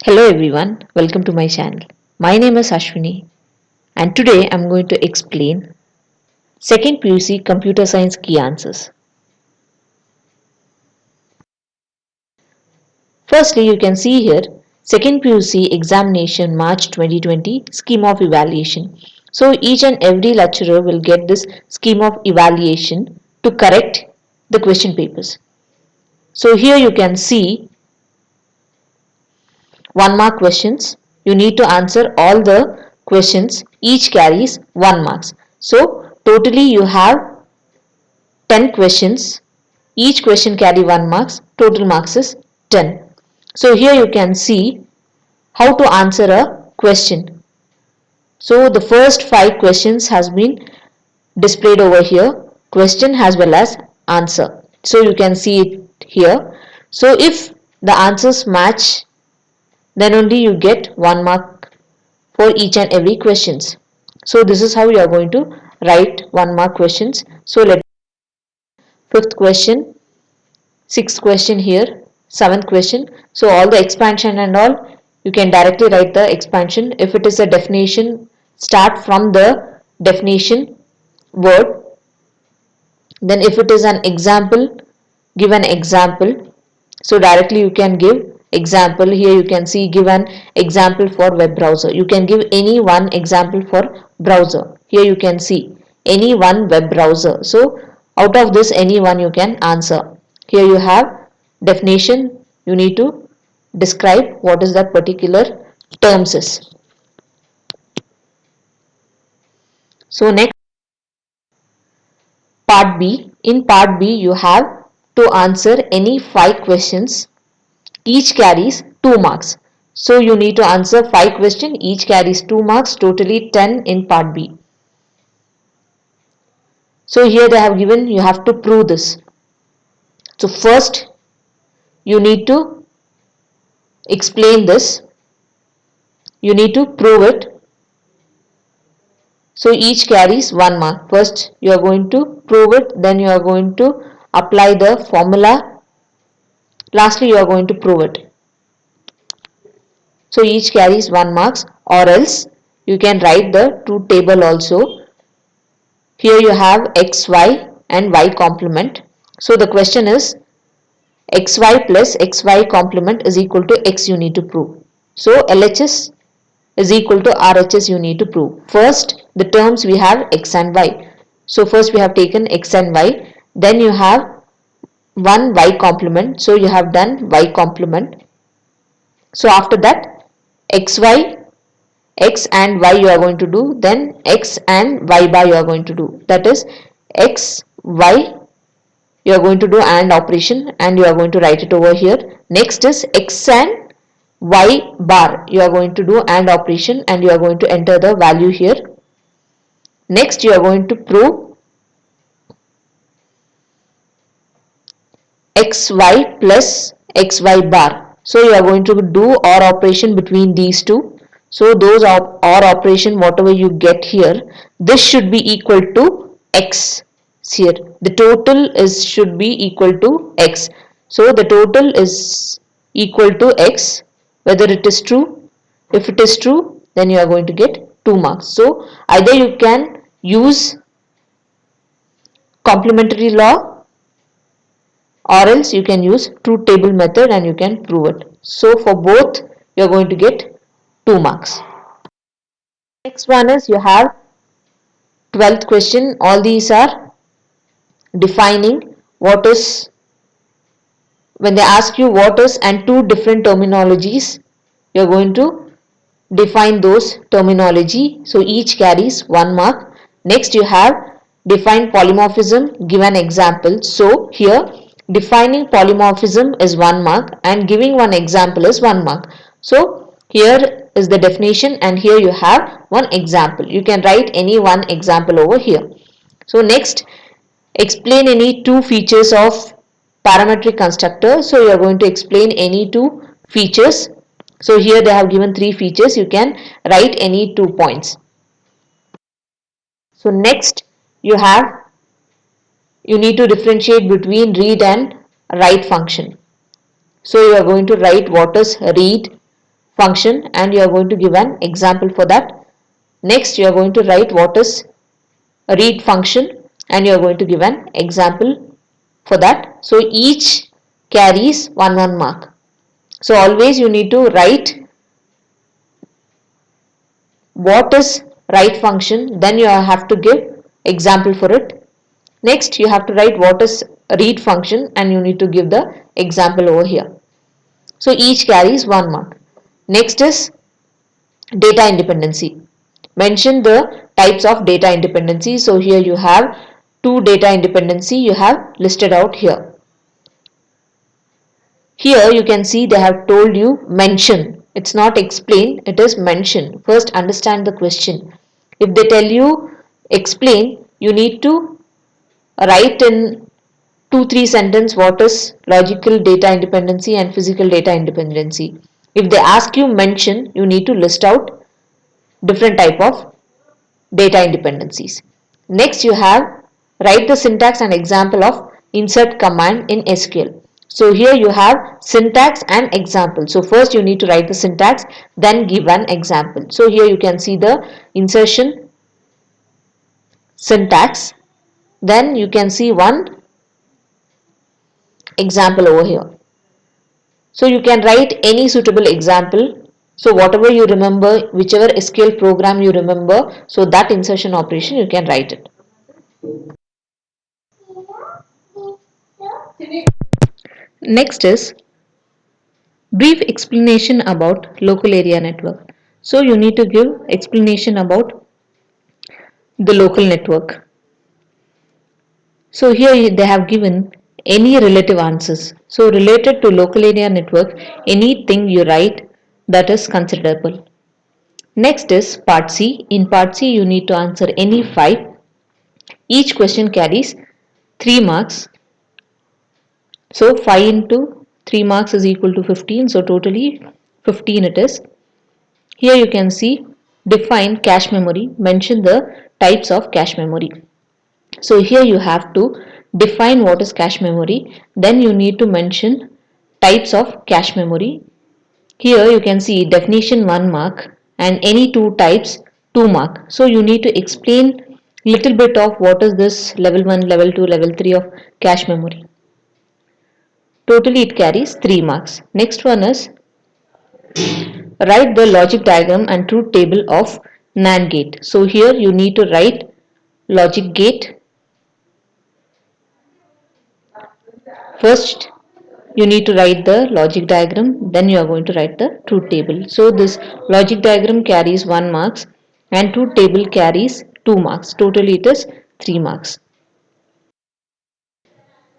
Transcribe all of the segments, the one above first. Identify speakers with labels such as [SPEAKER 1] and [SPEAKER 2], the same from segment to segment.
[SPEAKER 1] Hello everyone, welcome to my channel. My name is Ashwini and today I'm going to explain second PUC Computer Science key answers. Firstly, you can see here second PUC examination March 2020 scheme of evaluation. So each and every lecturer will get this scheme of evaluation to correct the question papers. So here you can see 1 mark questions. You need to answer all the questions. Each carries 1 marks. So totally you have 10 questions. Each question carry 1 marks. Total marks is 10. So here you can see how to answer a question. So the first 5 questions has been displayed over here. Question as well as answer. So you can see it here. So if the answers match, then only you get 1 mark for each and every questions. So this is how you are going to write 1 mark questions. So let fifth question, sixth question here, seventh question. So all the expansion and all, you can directly write the expansion. If it is a definition, start from the definition word. Then if it is an example, give an example. So directly you can give example. Here you can see give an example for web browser. You can give any one example for browser. Here you can see any one web browser. So out of this any one you can answer. Here you have definition. You need to describe what is that particular terms is. So next, part B. In part B you have to answer any 5 questions. Each carries 2 marks. So you need to answer 5 questions. Each carries 2 marks. Totally 10 in part B. So here they have given you have to prove this. So first you need to explain this. You need to prove it. So each carries 1 mark. First you are going to prove it. Then you are going to apply the formula. Lastly you are going to prove it. So each carries 1 marks, or else you can write the truth table also. Here you have xy and y complement. So the question is xy plus xy complement is equal to x you need to prove. So LHS is equal to RHS you need to prove. First the terms we have x and y. So first we have taken x and y. Then you have one y complement. So you have done y complement. So after that xy, x and y you are going to do, then x and y bar you are going to do. That is x, y you are going to do AND operation and you are going to write it over here. Next is x and y bar you are going to do AND operation and you are going to enter the value here. Next you are going to prove xy plus xy bar. So you are going to do OR operation between these two. So those OR operation whatever you get here, this should be equal to x here. The total is should be equal to x. So the total is equal to x whether it is true. If it is true then you are going to get 2 marks. So either you can use complementary law or else you can use truth table method and you can prove it. So for both you are going to get 2 marks. Next one is you have 12th question. All these are defining what is, when they ask you what is and two different terminologies, you are going to define those terminology. So each carries 1 mark. Next you have define polymorphism, give an example. So here defining polymorphism is 1 mark and giving one example is 1 mark. So here is the definition and here you have one example. You can write any one example over here. So next, explain any two features of parametric constructor. So you are going to explain any two features. So here they have given 3 features. You can write any 2 points. So next you need to differentiate between read and write function. So you are going to write what is read function and you are going to give an example for that. Next, you are going to write what is a read function and you are going to give an example for that. So each carries 1 mark. So always you need to write what is write function, then you have to give example for it. Next, you have to write what is read function and you need to give the example over here. So each carries 1 mark. Next is data independency. Mention the types of data independency. So here you have two data independency you have listed out here. Here you can see they have told you mention. It's not explain, it is mention. First understand the question. If they tell you explain, you need to write in 2-3 sentence what is logical data independency and physical data independency. If they ask you mention, you need to list out different type of data independencies. Next you have write the syntax and example of insert command in SQL. So here you have syntax and example. So first you need to write the syntax, then give an example. So here you can see the insertion syntax, then you can see one example over here. So you can write any suitable example. So whatever you remember, whichever SQL program you remember, so that insertion operation you can write it. Next is brief explanation about local area network. So you need to give explanation about the local network. So here they have given any relative answers. So related to local area network, anything you write that is considerable. Next is part C. In part C you need to answer any 5. Each question carries 3 marks. So 5 into 3 marks is equal to 15. So totally 15 it is. Here you can see define cache memory, mention the types of cache memory. So here you have to define what is cache memory, then you need to mention types of cache memory. Here you can see definition 1 mark and any two types 2 mark. So you need to explain little bit of what is this level 1, level 2, level 3 of cache memory. Totally it carries 3 marks. Next one is write the logic diagram and truth table of NAND gate. So here you need to write logic gate. First you need to write the logic diagram, then you are going to write the truth table. So this logic diagram carries 1 marks and truth table carries 2 marks. Totally it is 3 marks.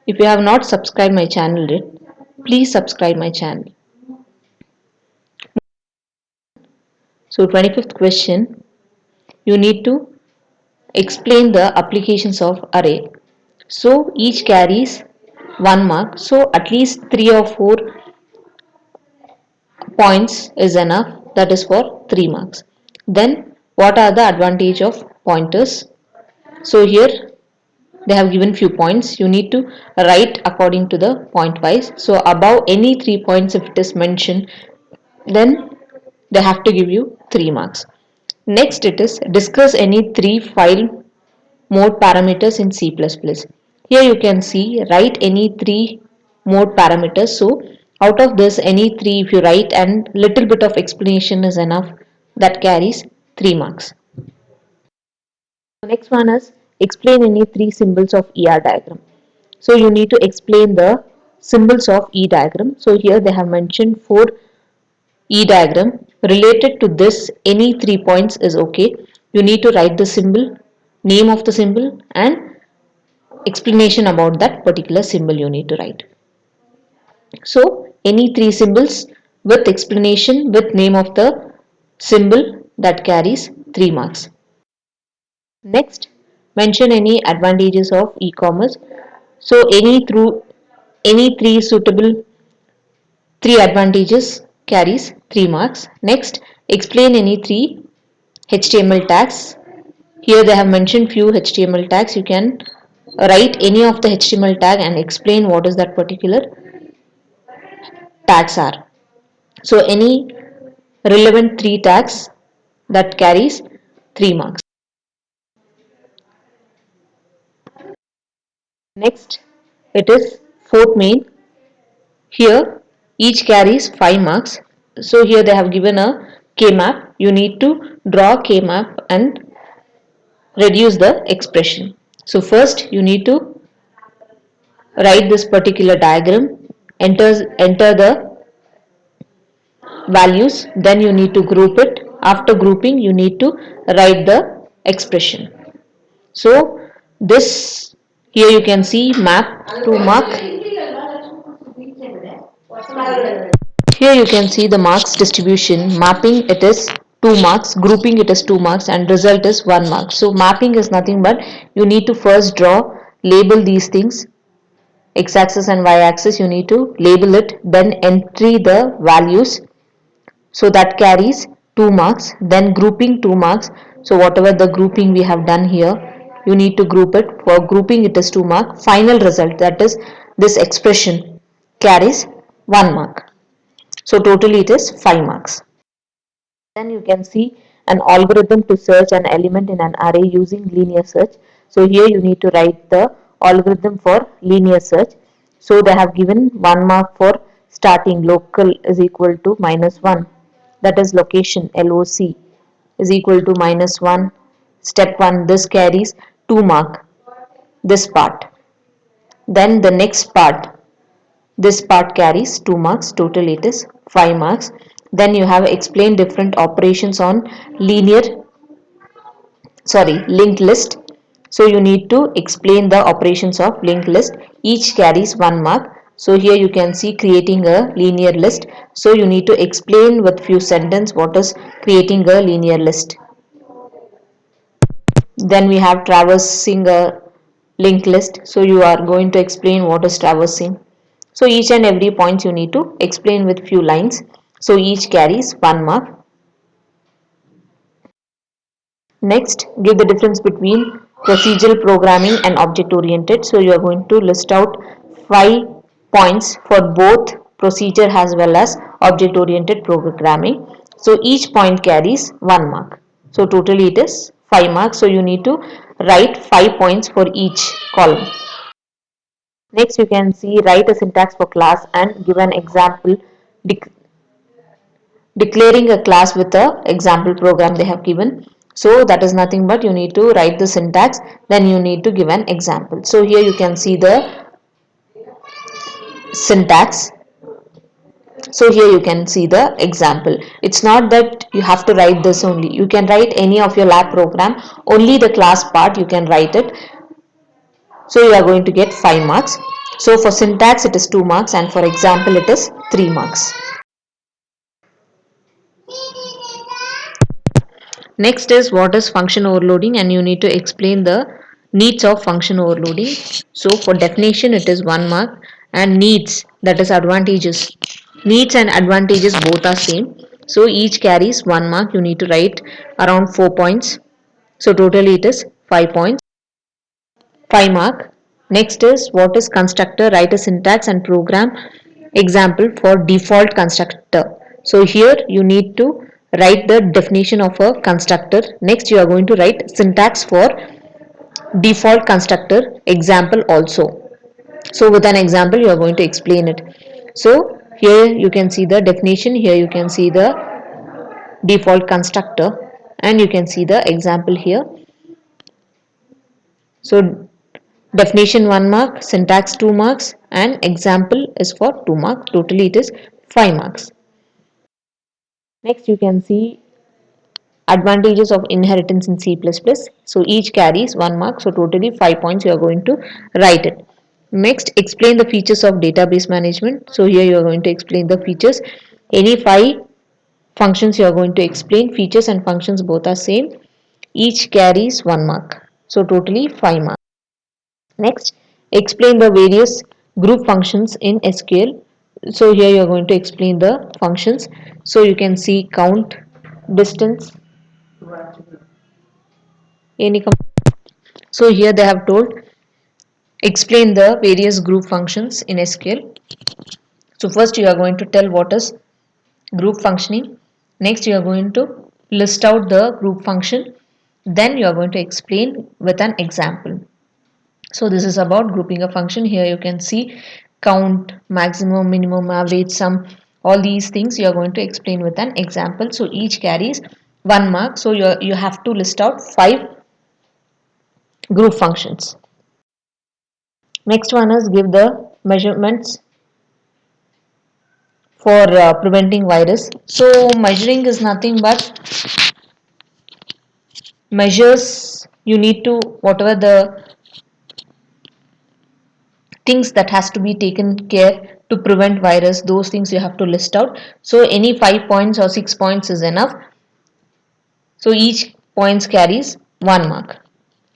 [SPEAKER 1] If you have not subscribed my channel yet, please subscribe my channel. So 25th question, you need to explain the applications of array. So each carries 1 mark. So at least 3 or 4 points is enough, that is for 3 marks. Then what are the advantage of pointers? So here they have given few points, you need to write according to the point wise. So above any 3 points if it is mentioned, then they have to give you 3 marks. Next it is discuss any 3 file mode parameters in C++. Here you can see write any 3 mode parameters. So out of this any 3 if you write and little bit of explanation is enough, that carries 3 marks. Next one is explain any 3 symbols of ER diagram. So you need to explain the symbols of E diagram. So here they have mentioned 4 E diagram. Related to this any 3 points is okay. You need to write the symbol, name of the symbol and explanation about that particular symbol you need to write. So any 3 symbols with explanation with name of the symbol, that carries 3 marks. Next, mention any advantages of e-commerce. So any 3 suitable 3 advantages carries 3 marks. Next, explain any 3 HTML tags. Here they have mentioned few HTML tags. You can write any of the HTML tag and explain what is that particular tags are. So any relevant 3 tags, that carries 3 marks. Next, it is fourth main. Here, each carries 5 marks. So here they have given a K-map. You need to draw a K-map and reduce the expression. So first you need to write this particular diagram, enter the values, then you need to group it. After grouping, you need to write the expression. So this, here you can see map to mark. Here you can see the marks distribution. Mapping, it is 2 marks, grouping, it is 2 marks, and result is 1 mark. So mapping is nothing but you need to first draw, label these things, x-axis and y-axis, you need to label it, then entry the values, so that carries 2 marks. Then grouping, 2 marks, so whatever the grouping we have done here, you need to group it. For grouping, it is 2 mark. Final result, that is this expression, carries 1 mark. So totally it is 5 marks. Then you can see an algorithm to search an element in an array using linear search. So here you need to write the algorithm for linear search. So they have given 1 mark for starting. Local is equal to -1. That is location, LOC, is equal to -1. Step 1, this carries 2 mark, this part. Then the next part, this part carries 2 marks. Total it is 5 marks. Then you have explained different operations on linked list. So you need to explain the operations of linked list. Each carries 1 mark. So here you can see creating a linear list. So you need to explain with few sentences what is creating a linear list. Then we have traversing a linked list. So you are going to explain what is traversing. So each and every point you need to explain with few lines. So each carries 1 mark. Next, give the difference between procedural programming and object oriented. So you are going to list out 5 points for both procedure as well as object oriented programming. So each point carries 1 mark. So totally it is 5 marks. So you need to write 5 points for each column. Next, you can see write a syntax for class and give an example, declaring a class with a example program they have given. So that is nothing but you need to write the syntax, then you need to give an example. So here you can see the syntax. So here you can see the example. It's not that you have to write this only. You can write any of your lab program, only the class part you can write it. So you are going to get 5 marks. So for syntax it is 2 marks and for example it is 3 marks. Next is what is function overloading, and you need to explain the needs of function overloading. So for definition it is 1 mark, and needs, that is advantages. Needs and advantages both are same. So each carries 1 mark. You need to write around 4 points. So totally it is 5 points. 5 mark. Next is what is constructor. Write a syntax and program example for default constructor. So here you need to write the definition of a constructor. Next you are going to write syntax for default constructor example also. So with an example you are going to explain it. So here you can see the definition, here you can see the default constructor, and you can see the example here. So definition 1 mark, syntax 2 marks, and example is for 2 marks. Totally it is 5 marks. Next you can see advantages of inheritance in C++. So each carries 1 mark. So totally 5 points you are going to write it. Next, explain the features of database management. So here you are going to explain the features. Any 5 functions you are going to explain. Features and functions both are same. Each carries 1 mark. So totally 5 marks. Next, explain the various group functions in SQL. So here you are going to explain the functions. So you can see count, distance, any. So here they have told explain the various group functions in SQL. So first you are going to tell what is group functioning. Next, you are going to list out the group function. Then you are going to explain with an example. So this is about grouping a function. Here you can see count, maximum, minimum, average, sum, all these things you are going to explain with an example. So each carries 1 mark. So you have to list out 5 group functions. Next one is give the measurements for preventing virus. So measuring is nothing but measures you need to, whatever the things that has to be taken care to prevent virus, those things you have to list out. So any 5 points or 6 points is enough. So each points carries 1 mark.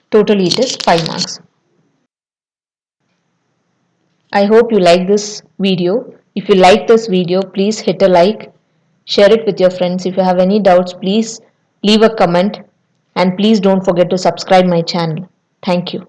[SPEAKER 1] Totally it is 5 marks. I hope you like this video. If you like this video, please hit a like, share it with your friends. If you have any doubts, please leave a comment, and please don't forget to subscribe my channel. Thank you.